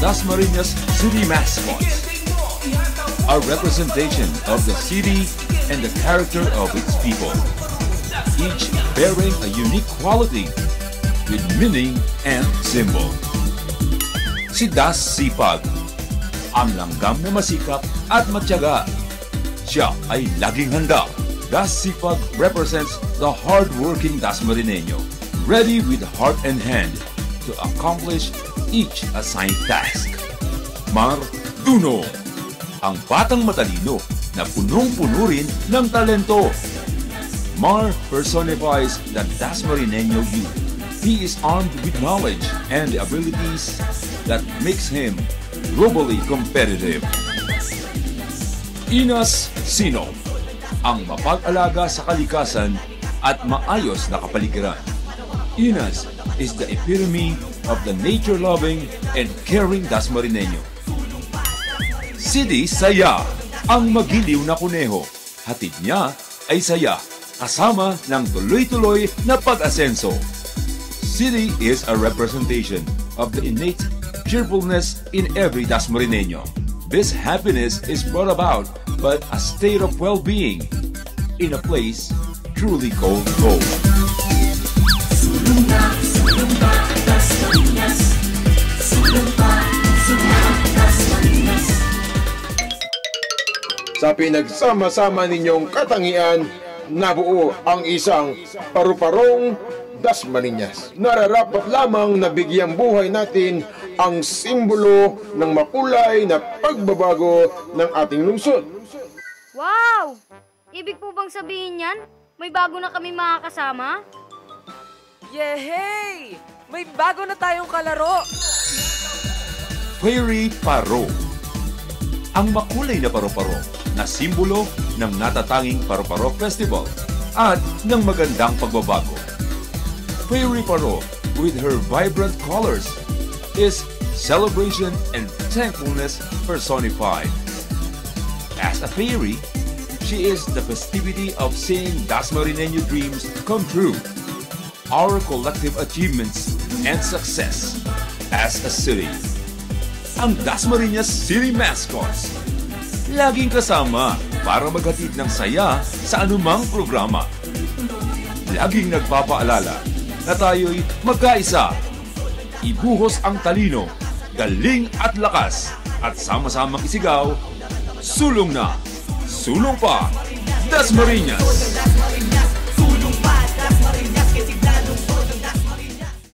Dasmariñas city mascots, a representation of the city and the character of its people, each bearing a unique quality with meaning and symbol. Si Das Sipag, ang langgam na masikap at matyaga. Siya ay laging handa. Das Sipag represents the hard-working Dasmariñeño, ready with heart and hand to accomplish each assigned task. Mar Duno, ang batang matalino na punong-puno rin ng talento. Mar personifies the Dasmariñeño youth. He is armed with knowledge and abilities that makes him globally competitive. Inas Sino, ang mapag-alaga sa kalikasan at maayos na kapaligiran. Inas is the epitome of the nature-loving and caring Dasmariñeño. Sidi Saya, ang magiliw na kuneho. Hatid niya ay saya, kasama ng tuloy-tuloy na pag-asenso. Sidi is a representation of the innate cheerfulness in every Dasmariñeño. This happiness is brought about by a state of well-being in a place truly called home. Sa pinagsama-sama ninyong katangian, nabuo ang isang paru-parong Dasmariñas. Nararapat lamang na bigyang buhay natin ang simbolo ng makulay na pagbabago ng ating lungsod. Wow! Ibig po bang sabihin yan? May bago na kami mga kasama? Yehey! May bago na tayong kalaro! Fairy Paro, ang makulay na paro-paro na simbolo ng natatanging Paro-Paro Festival at ng magandang pagbabago. Fairy Paro, with her vibrant colors, is celebration and thankfulness personified. As a fairy, she is the festivity of seeing Dasmariñeño dreams come true, our collective achievements and success as a city. Ang Dasmariñas City Mascots, laging kasama para maghatid ng saya sa anumang programa. Laging nagpapaalala na tayo'y magkaisa. Ibuhos ang talino, galing at lakas, at sama-samang isigaw, sulong na, sulong pa, Dasmariñas!